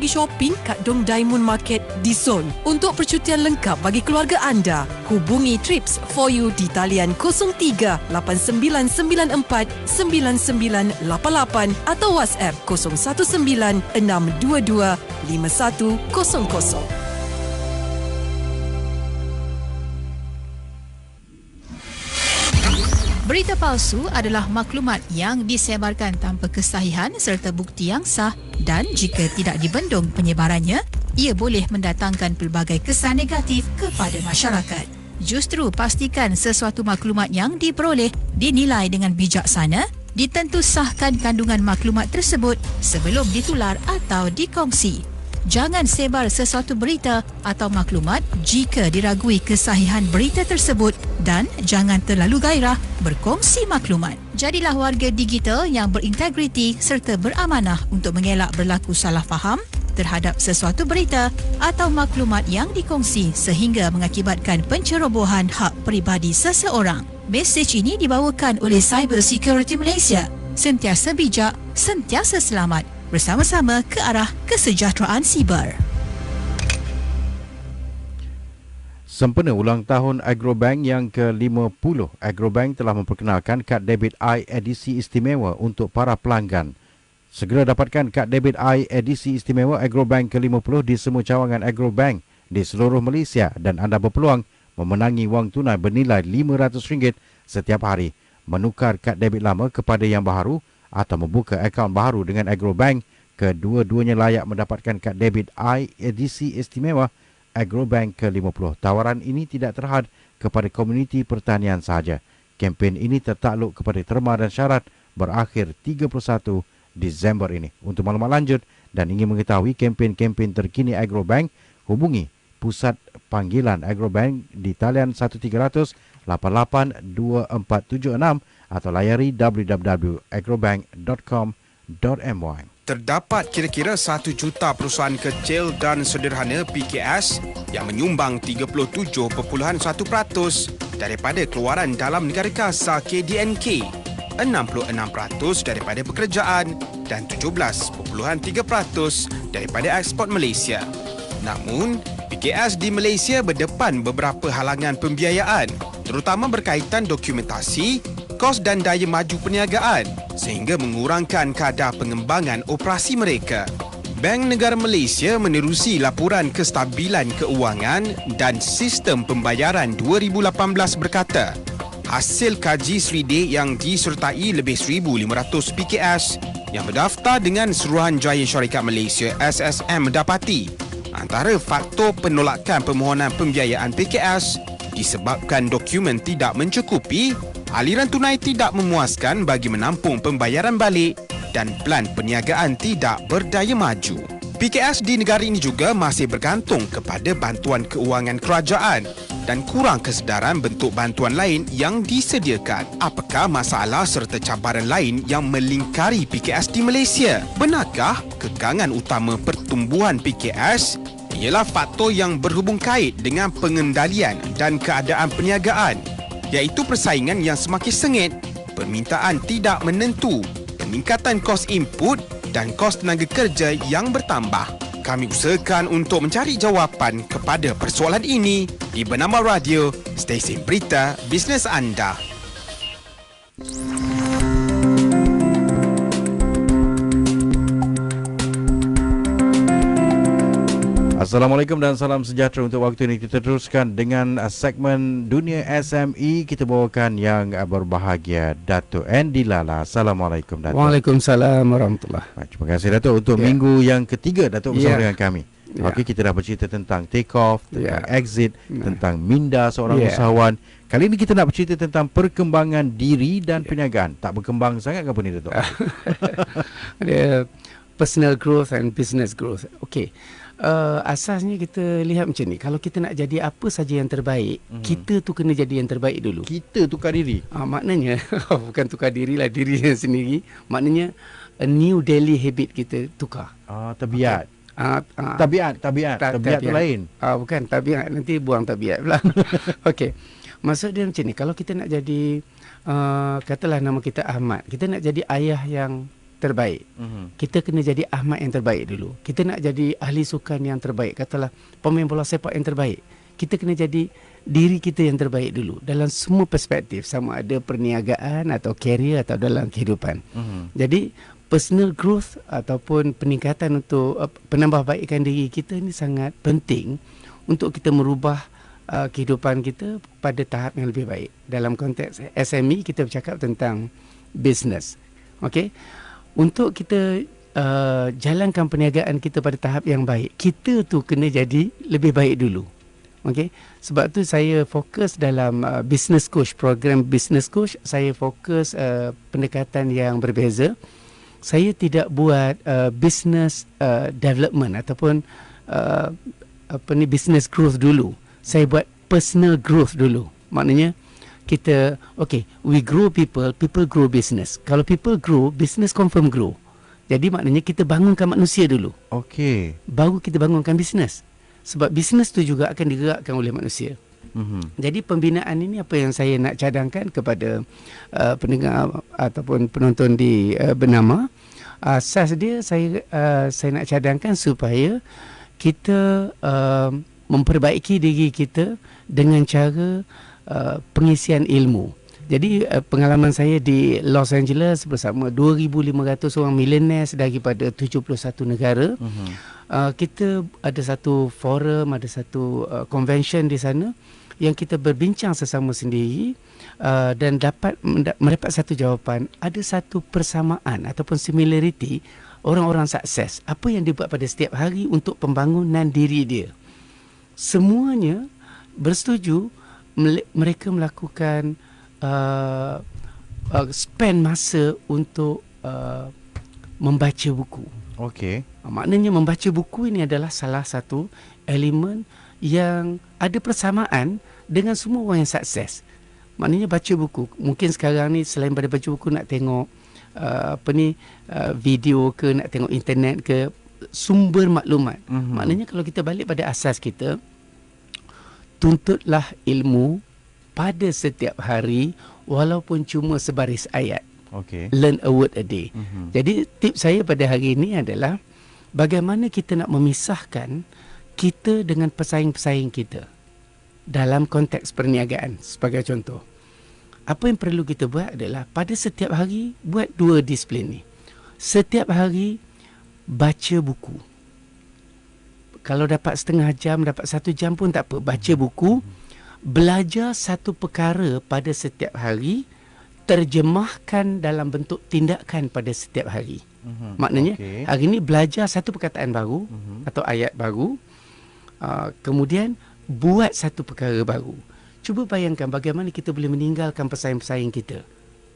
pergi shopping kat Dong Diamond Market di Zon. Untuk percutian lengkap bagi keluarga anda, hubungi Trips for You di talian 03 8994 9988 atau WhatsApp 019 622 5100. Berita palsu adalah maklumat yang disebarkan tanpa kesahihan serta bukti yang sah dan jika tidak dibendung penyebarannya, ia boleh mendatangkan pelbagai kesan negatif kepada masyarakat. Justru pastikan sesuatu maklumat yang diperoleh dinilai dengan bijaksana, ditentusahkan kandungan maklumat tersebut sebelum ditular atau dikongsi. Jangan sebar sesuatu berita atau maklumat jika diragui kesahihan berita tersebut dan jangan terlalu gairah berkongsi maklumat. Jadilah warga digital yang berintegriti serta beramanah untuk mengelak berlaku salah faham terhadap sesuatu berita atau maklumat yang dikongsi sehingga mengakibatkan pencerobohan hak peribadi seseorang. Mesej ini dibawakan oleh Cyber Security Malaysia. Sentiasa bijak, sentiasa selamat. Bersama-sama ke arah kesejahteraan siber. Sempena ulang tahun Agrobank yang ke-50, Agrobank telah memperkenalkan kad debit I edisi istimewa untuk para pelanggan. Segera dapatkan kad debit I edisi istimewa Agrobank ke-50 di semua cawangan Agrobank di seluruh Malaysia dan anda berpeluang memenangi wang tunai bernilai RM500 setiap hari. Menukar kad debit lama kepada yang baharu atau membuka akaun baharu dengan Agrobank, kedua-duanya layak mendapatkan kad debit I edisi istimewa Agrobank ke-50. Tawaran ini tidak terhad kepada komuniti pertanian sahaja. Kempen ini tertakluk kepada terma dan syarat berakhir 31 Disember ini. Untuk maklumat lanjut dan ingin mengetahui kempen-kempen terkini Agrobank, hubungi Pusat Panggilan Agrobank di talian 1300 88 2476 atau layari www.agrobank.com.my. Terdapat kira-kira 1 juta perusahaan kecil dan sederhana PKS yang menyumbang 37.1% daripada keluaran dalam negara kasar KDNK, 66% daripada pekerjaan dan 17.3% daripada ekspor Malaysia. Namun, PKS di Malaysia berdepan beberapa halangan pembiayaan, terutama berkaitan dokumentasi, kos dan daya maju perniagaan sehingga mengurangkan kadar pengembangan operasi mereka. Bank Negara Malaysia menerusi laporan kestabilan keuangan dan sistem pembayaran 2018 berkata, hasil kaji Sride yang disertai lebih 1,500 PKS yang berdaftar dengan Suruhanjaya Syarikat Malaysia SSM mendapati antara faktor penolakan permohonan pembiayaan PKS disebabkan dokumen tidak mencukupi, aliran tunai tidak memuaskan bagi menampung pembayaran balik dan plan perniagaan tidak berdaya maju. PKS di negara ini juga masih bergantung kepada bantuan keuangan kerajaan dan kurang kesedaran bentuk bantuan lain yang disediakan. Apakah masalah serta cabaran lain yang melingkari PKS di Malaysia? Benarkah kekangan utama pertumbuhan PKS ialah faktor yang berhubung kait dengan pengendalian dan keadaan perniagaan, iaitu persaingan yang semakin sengit, permintaan tidak menentu, peningkatan kos input dan kos tenaga kerja yang bertambah? Kami usahakan untuk mencari jawapan kepada persoalan ini di Bernama Radio, stesen berita bisnes anda. Assalamualaikum dan salam sejahtera. Untuk waktu ini kita teruskan dengan segmen Dunia SME. Kita bawakan yang berbahagia Dato' Andy Lala. Assalamualaikum Dato'. Waalaikumsalam warahmatullahi. Terima kasih Dato' untuk minggu yang ketiga Dato' bersama dengan kami. Okey, kita dah bercerita tentang take off, tentang exit, tentang minda seorang usahawan. Kali ini kita nak bercerita tentang perkembangan diri dan perniagaan. Tak berkembang sangat ke apa ni Dato'? Ada personal growth and business growth. Okey. Asasnya kita lihat macam ni. Kalau kita nak jadi apa saja yang terbaik, kita tu kena jadi yang terbaik dulu. Kita tukar diri. Maknanya bukan tukar diri lah, diri sendiri. Maknanya a new daily habit kita tukar. Tabiat. Tabiat tu lain. Bukan tabiat, nanti buang tabiat pula. Okey. Maksud dia macam ni, kalau kita nak jadi katalah nama kita Ahmad, kita nak jadi ayah yang terbaik. Kita kena jadi Ahmad yang terbaik dulu. Kita nak jadi ahli sukan yang terbaik, katalah pemain bola sepak yang terbaik. Kita kena jadi diri kita yang terbaik dulu dalam semua perspektif, sama ada perniagaan atau career atau dalam kehidupan. Jadi personal growth ataupun peningkatan untuk penambahbaikan diri kita ni sangat penting untuk kita merubah kehidupan kita pada tahap yang lebih baik. Dalam konteks SME, kita bercakap tentang business. Okey, untuk kita jalankan perniagaan kita pada tahap yang baik, kita tu kena jadi lebih baik dulu. Okey, sebab tu saya fokus dalam business coach, program business coach. Saya fokus pendekatan yang berbeza. Saya tidak buat business development ataupun business growth dulu. Saya buat personal growth dulu. Maknanya kita, okay, we grow people, people grow business. Kalau people grow, business confirm grow. Jadi maknanya kita bangunkan manusia dulu. Okey. Baru kita bangunkan business. Sebab bisnes tu juga akan digerakkan oleh manusia. Jadi pembinaan ini apa yang saya nak cadangkan kepada pendengar ataupun penonton di Bernama. Asas dia saya nak cadangkan supaya kita memperbaiki diri kita dengan cara pengisian ilmu. Jadi pengalaman saya di Los Angeles bersama 2,500 orang millionaires daripada 71 negara. Kita ada satu forum, ada satu convention di sana yang kita berbincang sesama sendiri dan dapat mendapat satu jawapan. Ada satu persamaan ataupun similarity orang-orang sukses. Apa yang dibuat pada setiap hari untuk pembangunan diri dia. Semuanya bersetuju mereka melakukan spend masa untuk membaca buku. Okey. Maknanya membaca buku ini adalah salah satu elemen yang ada persamaan dengan semua orang yang sukses. Maknanya baca buku. Mungkin sekarang ni selain pada baca buku nak tengok video ke, nak tengok internet ke, sumber maklumat. Maknanya kalau kita balik pada asas kita, tuntutlah ilmu pada setiap hari walaupun cuma sebaris ayat. Okey. Learn a word a day. Jadi tips saya pada hari ini adalah bagaimana kita nak memisahkan kita dengan pesaing-pesaing kita dalam konteks perniagaan. Sebagai contoh, apa yang perlu kita buat adalah pada setiap hari buat 2 disiplin ni. Setiap hari baca buku. Kalau dapat setengah jam, dapat 1 jam pun tak apa. Baca buku, belajar satu perkara pada setiap hari, terjemahkan dalam bentuk tindakan pada setiap hari. Maknanya hari ini belajar satu perkataan baru atau ayat baru, kemudian buat satu perkara baru. Cuba bayangkan bagaimana kita boleh meninggalkan pesaing-pesaing kita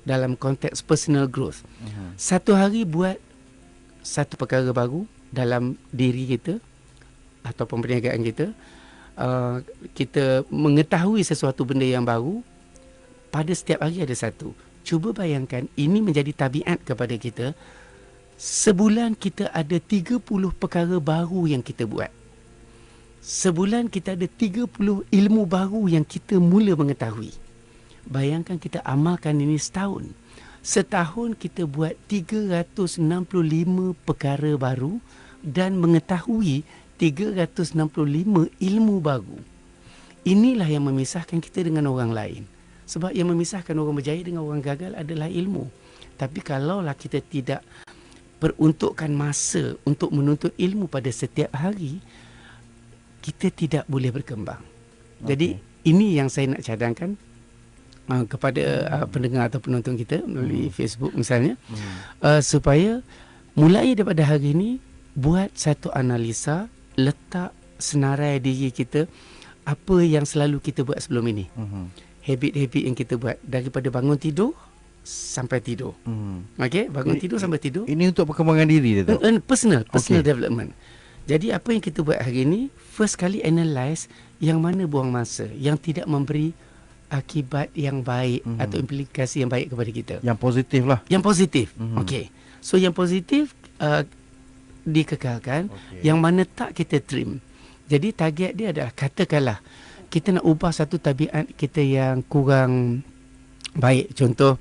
dalam konteks personal growth. Satu hari buat satu perkara baru dalam diri kita ataupun perniagaan kita. Kita mengetahui sesuatu benda yang baru. Pada setiap hari ada satu. Cuba bayangkan ini menjadi tabiat kepada kita. Sebulan kita ada 30 perkara baru yang kita buat. Sebulan kita ada 30 ilmu baru yang kita mula mengetahui. Bayangkan kita amalkan ini setahun. Setahun kita buat 365 perkara baru dan mengetahui 365 ilmu baru. Inilah yang memisahkan kita dengan orang lain. Sebab yang memisahkan orang berjaya dengan orang gagal adalah ilmu. Tapi kalaulah kita tidak peruntukkan masa untuk menuntut ilmu pada setiap hari, kita tidak boleh berkembang. Jadi ini yang saya nak cadangkan kepada pendengar atau penonton kita melalui Facebook misalnya, supaya mulai daripada hari ini buat satu analisa, letak senarai diri kita apa yang selalu kita buat sebelum ini. Habit-habit yang kita buat daripada bangun tidur sampai tidur. Okey, bangun tidur sampai tidur. Ini untuk perkembangan diri dia tu. Personal development. Jadi apa yang kita buat hari ini, first kali analyse yang mana buang masa, yang tidak memberi akibat yang baik atau implikasi yang baik kepada kita. Yang positif lah. Yang positif. Okey. So yang positif dikekalkan, yang mana tak kita trim. Jadi target dia adalah, katakanlah kita nak ubah satu tabiat kita yang kurang baik. Contoh,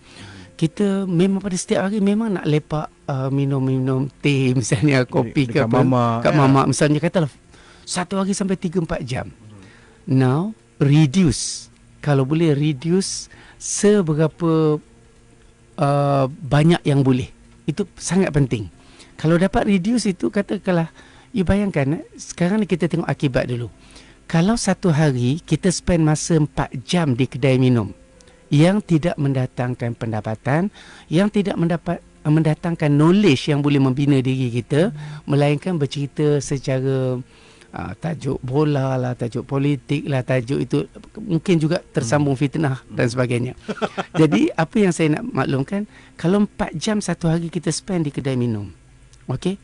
kita memang pada setiap hari memang nak lepak minum teh misalnya, kopi ke dekat apa, mama, kat mama misalnya, katalah satu hari sampai 3-4 jam. Now reduce, kalau boleh reduce seberapa banyak yang boleh. Itu sangat penting. Kalau dapat reduce itu, katakanlah, you bayangkan, sekarang ni kita tengok akibat dulu. Kalau satu hari kita spend masa 4 jam di kedai minum yang tidak mendatangkan pendapatan, yang tidak mendatangkan knowledge yang boleh membina diri kita, melainkan bercerita secara tajuk bola lah, tajuk politik lah, tajuk itu mungkin juga tersambung fitnah dan sebagainya. Jadi apa yang saya nak maklumkan, kalau 4 jam satu hari kita spend di kedai minum, okey,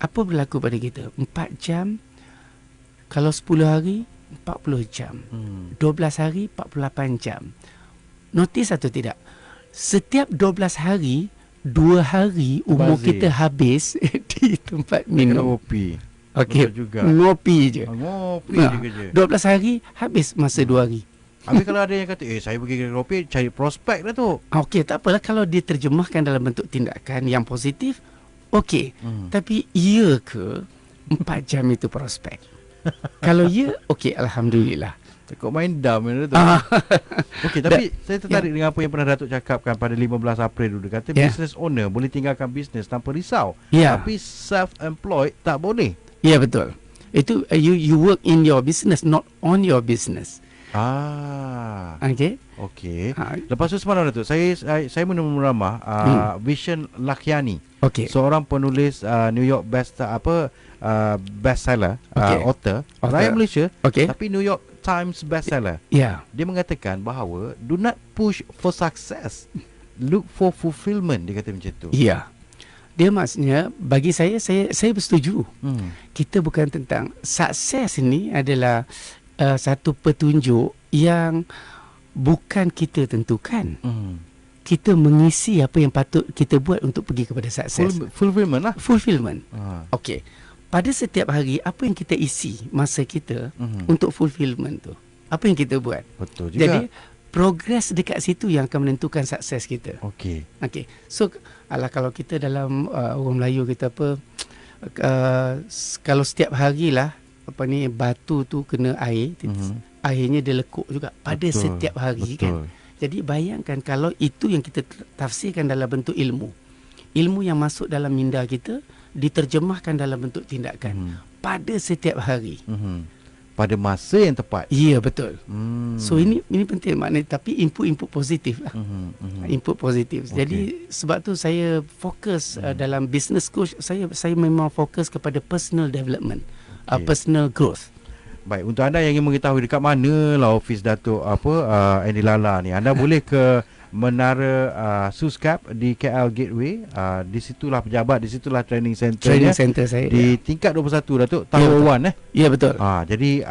apa berlaku pada kita? 4 jam, kalau 10 hari 40 jam, 12 hari 48 jam. Notice atau tidak, setiap 12 hari 2 hari umur kita habis di tempat minum. Kopi. Okey, ngopi je. Ngopi je kerja. 12 hari habis masa 2 hari. Habis kalau ada yang kata, saya pergi kedai kopi cari prospek dah tu. Okey, tak apalah kalau diterjemahkan dalam bentuk tindakan yang positif. Okey. Tapi iya ke 4 jam itu prospek? Kalau ya, okey, alhamdulillah. Kau main dam tu. Okey, tapi saya tertarik dengan apa yang pernah Datuk cakapkan pada 15 April dulu. Dia kata business owner boleh tinggalkan bisnes tanpa risau. Tapi self-employed tak boleh. Ya, betul. Itu you work in your business, not on your business. Okey. Lepas tu semalam Datuk, saya menemu ramah Vishen Lakhiani. Seorang penulis New York bestseller, author rakyat Malaysia, tapi New York Times bestseller. Dia mengatakan bahawa do not push for success, look for fulfillment. Dia kata macam tu. Dia maksudnya, bagi saya bersetuju. Kita bukan tentang sukses, ini adalah satu petunjuk yang bukan kita tentukan. Kita mengisi apa yang patut kita buat untuk pergi kepada sukses. Fulfillment lah. Fulfillment. Okey. Pada setiap hari, apa yang kita isi masa kita untuk fulfillment tu? Apa yang kita buat? Betul juga. Jadi progres dekat situ yang akan menentukan sukses kita. Okey. So kalau kita dalam orang Melayu kita kalau setiap hari lah batu tu kena air, akhirnya dia lekuk juga pada setiap hari. Kan. Jadi bayangkan kalau itu yang kita tafsirkan dalam bentuk ilmu yang masuk dalam minda kita diterjemahkan dalam bentuk tindakan pada setiap hari. Pada masa yang tepat. Ya, betul. So ini penting maknanya, tapi input positif lah. Input positif. Jadi sebab tu saya fokus dalam business coach, saya memang fokus kepada personal development, personal growth. Baik, untuk anda yang ingin mengetahui dekat mana lah office Datuk Andy Lala ni, anda boleh ke Menara Suscap di KL Gateway. Di situlah pejabat, di situlah training center saya di tingkat 21 Datuk, Tower 1 Ya, betul. Jadi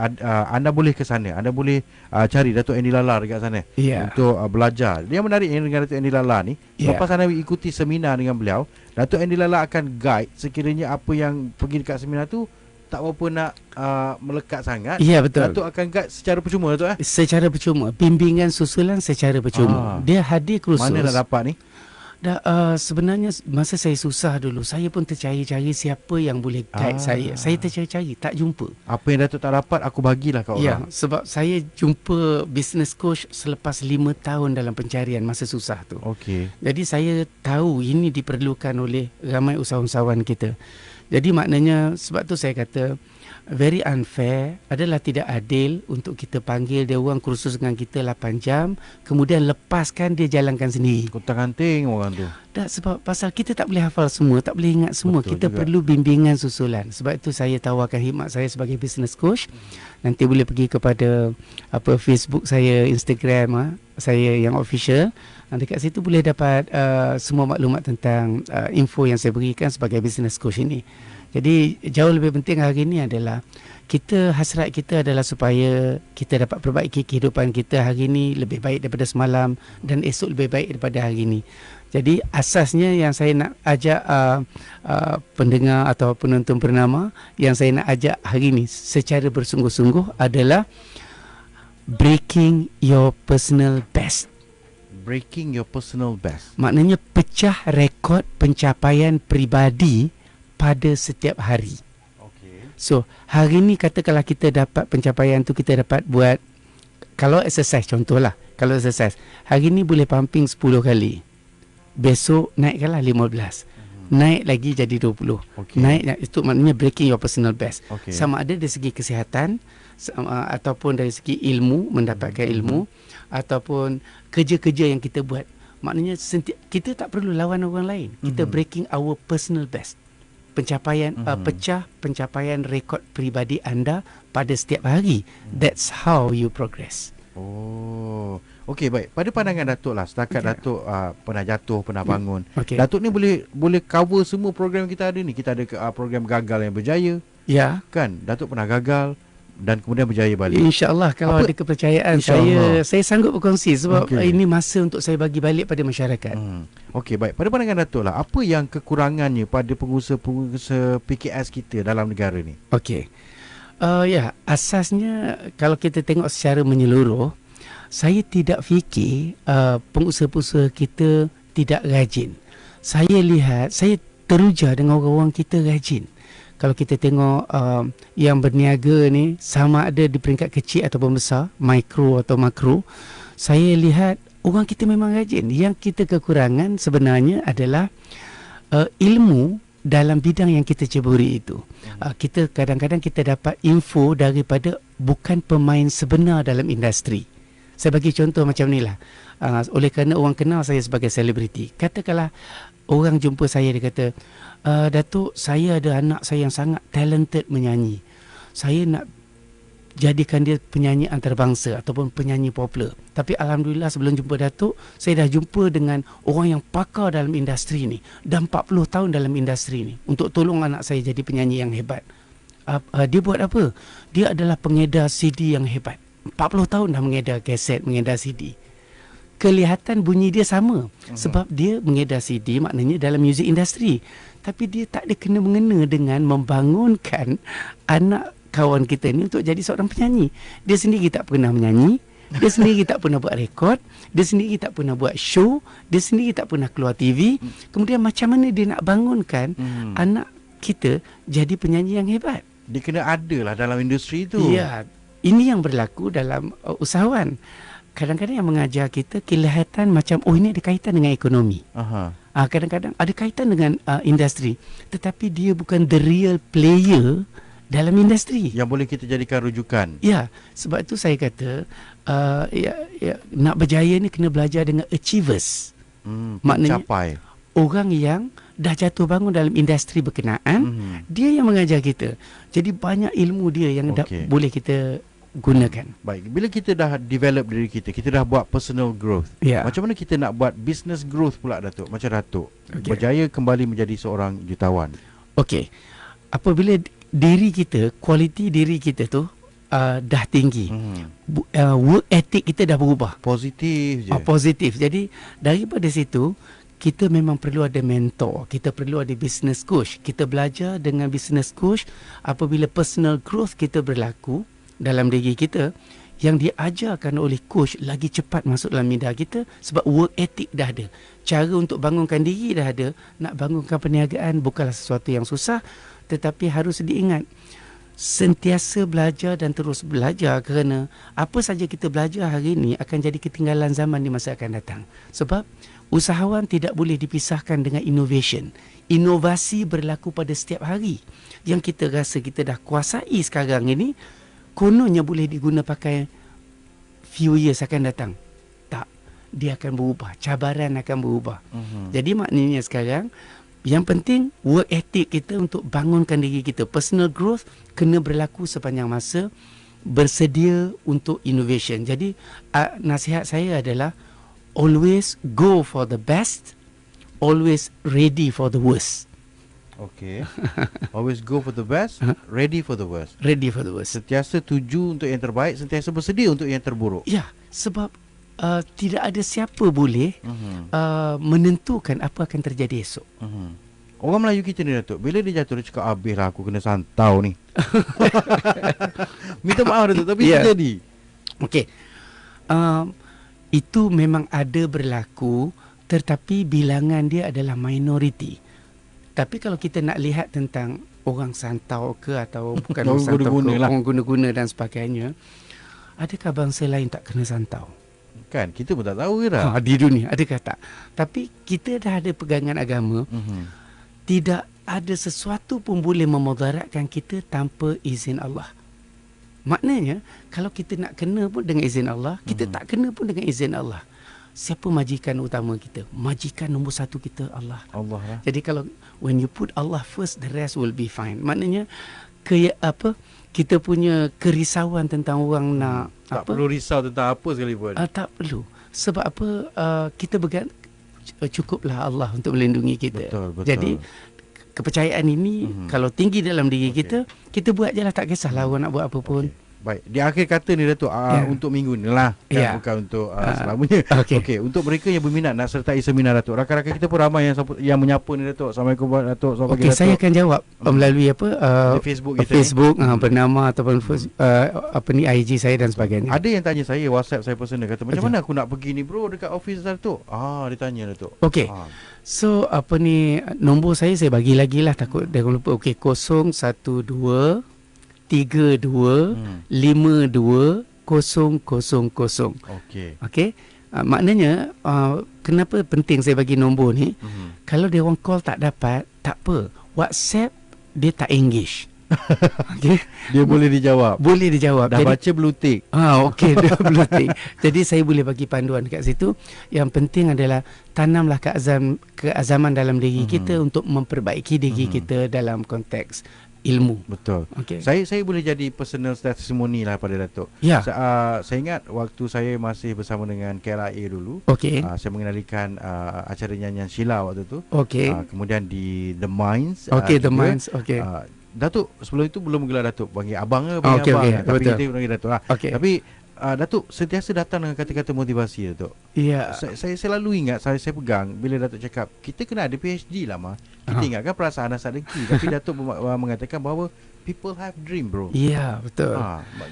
anda boleh ke sana. Anda boleh cari Datuk Andy Lala dekat sana untuk belajar. Dia menarik dengan Datuk Andy Lala ni. Selepas anda ikuti seminar dengan beliau, Datuk Andy Lala akan guide sekiranya apa yang pergi dekat seminar tu tak berapa nak melekat sangat. Ya, betul. Datuk akan guide secara percuma, Datuk. Secara percuma. Bimbingan susulan secara percuma. Dia hadir kursus. Mana nak dapat ni? Sebenarnya masa saya susah dulu, saya pun tercari-cari siapa yang boleh guide saya. Saya tercari-cari, tak jumpa. Apa yang Datuk tak dapat, aku bagilah kat orang. Sebab saya jumpa business coach selepas 5 tahun dalam pencarian masa susah tu. Jadi saya tahu ini diperlukan oleh ramai usahawan-usahawan kita. Jadi maknanya, sebab tu saya kata very unfair, adalah tidak adil untuk kita panggil dia orang kursus dengan kita 8 jam, kemudian lepaskan dia jalankan sendiri. Kutang-kanting orang tu. Sebab pasal kita tak boleh hafal semua, tak boleh ingat semua. Betul kita juga. Perlu bimbingan susulan. Sebab itu saya tawarkan khidmat saya sebagai business coach. Nanti boleh pergi kepada Facebook saya, Instagram saya yang official. Dekat situ boleh dapat semua maklumat tentang info yang saya berikan sebagai business coach ini. Jadi jauh lebih penting hari ini adalah hasrat kita adalah supaya kita dapat perbaiki kehidupan kita hari ini lebih baik daripada semalam dan esok lebih baik daripada hari ini. Jadi asasnya yang saya nak ajak pendengar atau penonton bernama, yang saya nak ajak hari ini secara bersungguh-sungguh adalah breaking your personal best. Breaking your personal best. Maknanya pecah rekod pencapaian peribadi pada setiap hari. Okay. So, hari ni katakanlah kita dapat pencapaian tu, kita dapat buat, kalau exercise contohlah, kalau exercise, hari ni boleh pumping 10 kali. Besok naikkanlah 15. Naik lagi jadi 20. Okay. Naik, itu maknanya breaking your personal best. Okay. Sama ada dari segi kesihatan, ataupun dari segi ilmu, mendapatkan ilmu, ataupun kerja-kerja yang kita buat. Maknanya kita tak perlu lawan orang lain. Kita breaking our personal best. Pencapaian pecah pencapaian rekod peribadi anda pada setiap hari. That's how you progress. Oh, okey, baik. Pada pandangan Datuk lah, setakat Datuk pernah jatuh, pernah bangun. Okay. Datuk ni boleh cover semua program yang kita ada ni. Kita ada program gagal yang berjaya. Ya. Kan? Datuk pernah gagal dan kemudian berjaya balik. InsyaAllah kalau ada kepercayaan, saya sanggup berkongsi sebab ini masa untuk saya bagi balik pada masyarakat. Okey, baik. Pada pandangan Datuk lah, apa yang kekurangannya pada pengusaha-pengusaha PKS kita dalam negara ni? Okey. Ya, asasnya kalau kita tengok secara menyeluruh, saya tidak fikir pengusaha-pengusaha kita tidak rajin. Saya lihat, saya teruja dengan orang-orang kita rajin. Kalau kita tengok yang berniaga ni, sama ada di peringkat kecil ataupun besar, mikro atau makro, saya lihat orang kita memang rajin. Yang kita kekurangan sebenarnya adalah ilmu dalam bidang yang kita ceburi itu. Kita kadang-kadang kita dapat info daripada bukan pemain sebenar dalam industri. Saya bagi contoh macam ni lah. Oleh kerana orang kenal saya sebagai selebriti, katakanlah orang jumpa saya, dia kata, Datuk, saya ada anak saya yang sangat talented menyanyi. Saya nak jadikan dia penyanyi antarabangsa ataupun penyanyi popular. Tapi Alhamdulillah sebelum jumpa Datuk, saya dah jumpa dengan orang yang pakar dalam industri ni. Dah 40 tahun dalam industri ni untuk tolong anak saya jadi penyanyi yang hebat. Dia buat apa? Dia adalah pengedar CD yang hebat. 40 tahun dah mengedar kaset, mengedar CD. Kelihatan bunyi dia sama sebab dia mengedar CD, maknanya dalam music industry. Tapi dia tak ada kena-mengena dengan membangunkan anak kawan kita ni untuk jadi seorang penyanyi. Dia sendiri tak pernah menyanyi, dia sendiri tak pernah buat rekod, dia sendiri tak pernah buat show, dia sendiri tak pernah keluar TV. Kemudian macam mana dia nak bangunkan anak kita jadi penyanyi yang hebat? Dia kena ada lah dalam industri itu. Ya, ini yang berlaku dalam usahawan. Kadang-kadang yang mengajar kita kelihatan macam, oh ini ada kaitan dengan ekonomi. Kadang-kadang ada kaitan dengan industri, tetapi dia bukan the real player dalam industri yang boleh kita jadikan rujukan. Ya, sebab itu saya kata nak berjaya ni kena belajar dengan achievers. Maknanya capai orang yang dah jatuh bangun dalam industri berkenaan, dia yang mengajar kita. Jadi banyak ilmu dia yang boleh kita gunakan. Baik, bila kita dah develop diri kita, kita dah buat personal growth. Macam mana kita nak buat business growth pula, Datuk? Macam Datuk berjaya kembali menjadi seorang jutawan. Okey. Apabila diri kita, kualiti diri kita tu dah tinggi, work ethic kita dah berubah. Positif je. Positif. Jadi daripada situ kita memang perlu ada mentor, kita perlu ada business coach. Kita belajar dengan business coach. Apabila personal growth kita berlaku dalam diri kita, yang diajarkan oleh coach lagi cepat masuk dalam minda kita sebab work ethic dah ada. Cara untuk bangunkan diri dah ada. Nak bangunkan perniagaan bukanlah sesuatu yang susah, tetapi harus diingat, sentiasa belajar dan terus belajar, kerana apa saja kita belajar hari ini akan jadi ketinggalan zaman di masa akan datang. Sebab usahawan tidak boleh dipisahkan dengan innovation. Inovasi berlaku pada setiap hari. Yang kita rasa kita dah kuasai sekarang ini, kononnya boleh diguna pakai few years akan datang. Tak, dia akan berubah, cabaran akan berubah. Jadi maknanya sekarang yang penting work ethic kita untuk bangunkan diri kita. Personal growth kena berlaku sepanjang masa, bersedia untuk innovation. Jadi nasihat saya adalah always go for the best, always ready for the worst. Okay. Always go for the best, ready for the worst. Ready for the worst. Sentiasa tuju untuk yang terbaik, sentiasa bersedia untuk yang terburuk. Ya, sebab tidak ada siapa boleh menentukan apa akan terjadi esok. Orang Melayu kita ni, Datuk, bila dia jatuh dia cakap, habis lah aku kena santau ni. Minta maaf, Datuk, tapi terjadi. Okey. itu memang ada berlaku, tetapi bilangan dia adalah minoriti. Tapi kalau kita nak lihat tentang orang santau ke atau bukan orang santau ke, orang guna-guna dan sebagainya, adakah bangsa lain tak kena santau? Kan, kita pun tak tahu ke dah. Di dunia, adakah tak? Tapi kita dah ada pegangan agama, tidak ada sesuatu pun boleh memudaratkan kita tanpa izin Allah. Maknanya, kalau kita nak kena pun dengan izin Allah, kita tak kena pun dengan izin Allah. Siapa majikan utama kita? Majikan nombor satu kita Allah. Allah lah. Jadi kalau when you put Allah first, the rest will be fine. Maknanya kita punya kerisauan tentang orang nak tak perlu risau tentang apa sekalipun. Tak perlu. Sebab apa? Kita cukuplah Allah untuk melindungi kita. Betul. Jadi kepercayaan ini kalau tinggi dalam diri kita buat je lah, tak kisahlah orang nak buat apa pun. Baik, di akhir kata ni Datuk, untuk minggu ni lah, kan, bukan untuk selamanya. Okey, untuk mereka yang berminat nak sertai seminar Datuk, rakan-rakan kita pun ramai yang menyapa ni Datuk. Assalamualaikum Datuk. Okey, saya akan jawab melalui Facebook kita Facebook bernama ataupun IG saya dan sebagainya. Ada yang tanya saya, WhatsApp saya personal, kata macam mana aku nak pergi ni bro dekat office Datuk? Dia tanya Datuk. Okey. So nombor saya bagi lagi lah, takut dia lupa. Okey, 012 32 52 000. Okey. Maknanya kenapa penting saya bagi nombor ni? Kalau dia orang call tak dapat, tak apa. WhatsApp dia tak engage. Okay. Dia boleh dijawab. Boleh dijawab. Dah baca blue tick. Okey, dah blue tick. Jadi saya boleh bagi panduan dekat situ. Yang penting adalah tanamlah keazaman dalam diri kita untuk memperbaiki diri kita dalam konteks ilmu. Betul. Okay. Saya boleh jadi personal testimony lah pada Datuk. Ya. Saya ingat waktu saya masih bersama dengan KLIA dulu. Okey. Saya mengendalikan acara nyanyian Sheila waktu tu. Okey. Kemudian di The Minds. Okey, The Minds. Okey. Datuk sebelum itu belum gelar Datuk, panggil abang ke panggil abang. Tapi kita panggil Datuk lah. Okay. Tapi Datuk sentiasa datang dengan kata-kata motivasi Datuk. Ya. Saya selalu ingat, saya pegang bila Datuk cakap kita kena ada PhD lah mah. Kita ingatkan perasaan asal dengki, tapi Datuk mengatakan bahawa people have dream bro. Ya, betul.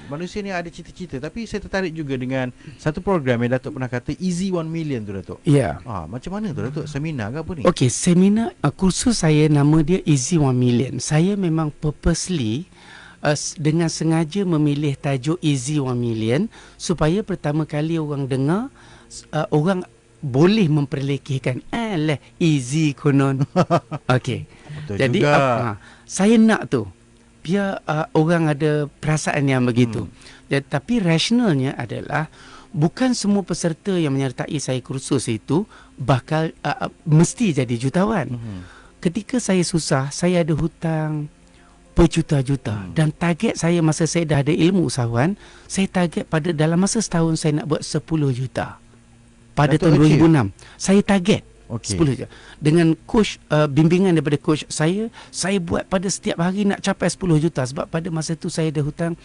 Manusia ni ada cita-cita. Tapi saya tertarik juga dengan satu program yang Datuk pernah kata Easy 1 Million tu Datuk. Ya. Macam mana tu Datuk? Seminar ke apa ni? Okey, seminar kursus saya nama dia Easy 1 Million. Saya memang purposely dengan sengaja memilih tajuk Easy 1 Million supaya pertama kali orang dengar, orang boleh memperlekehkan easy konon. Okey. Jadi saya nak tu biar orang ada perasaan yang begitu. Tapi rasionalnya adalah bukan semua peserta yang menyertai saya kursus itu bakal mesti jadi jutawan. Ketika saya susah, saya ada hutang berjuta-juta dan target saya masa saya dah ada ilmu usahawan, saya target pada dalam masa setahun saya nak buat 10 juta. Pada tahun 2006 saya target 10 juta. Dengan coach, bimbingan daripada coach saya buat pada setiap hari nak capai 10 juta. Sebab pada masa tu saya ada hutang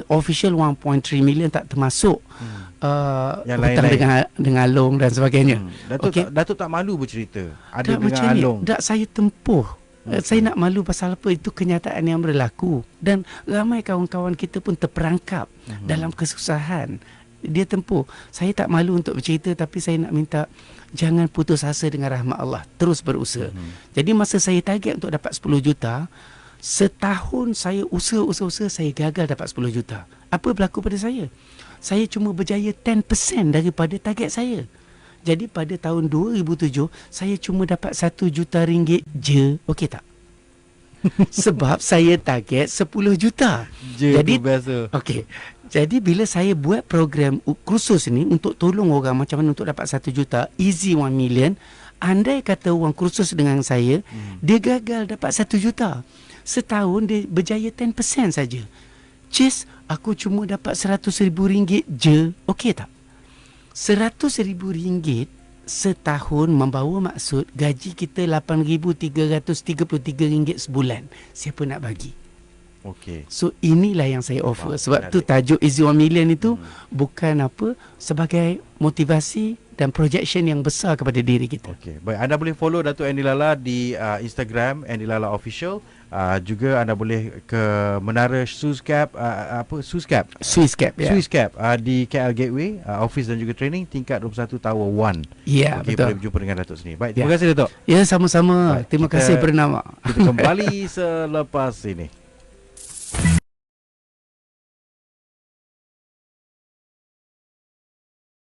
official 1.3 million tak termasuk yang hutang lain-lain dengan Long dan sebagainya. Datuk tak malu bercerita ada tak dengan Along? Tak, saya tempuh. Saya nak malu pasal apa? Itu kenyataan yang berlaku. Dan ramai kawan-kawan kita pun terperangkap dalam kesusahan. Dia tempuh. Saya tak malu untuk bercerita, tapi saya nak minta jangan putus asa dengan rahmat Allah. Terus berusaha. Jadi masa saya target untuk dapat 10 juta, setahun saya usaha, saya gagal dapat 10 juta. Apa berlaku pada saya? Saya cuma berjaya 10% daripada target saya. Jadi pada tahun 2007, saya cuma dapat 1 juta ringgit je. Okey tak? Sebab saya target 10 juta. Jadi biasa. Okey. Jadi bila saya buat program kursus ni untuk tolong orang macam mana untuk dapat 1 juta, Easy 1 Million, andai kata orang kursus dengan saya, dia gagal dapat 1 juta. Setahun dia berjaya 10% saja. Cis, aku cuma dapat RM100,000 je. Okey tak? RM100,000 setahun membawa maksud gaji kita RM8,333 sebulan. Siapa nak bagi? Okey. So inilah yang saya offer. Sebab tu tajuk Easy 1 Million itu bukan apa, sebagai motivasi dan projection yang besar kepada diri kita. Okey. Baik, anda boleh follow Datuk Andy Lala di Instagram Andy Lala Official. Juga anda boleh ke Menara Swisscap Swisscap ya. Swisscap di KL Gateway, office dan juga training tingkat 21 Tower 1. Ya, Okey, betul. boleh berjumpa dengan Datuk sini. Baik, terima kasih Datuk. Ya, sama-sama. Baik, Terima kasih Bernama. Kita kembali selepas ini.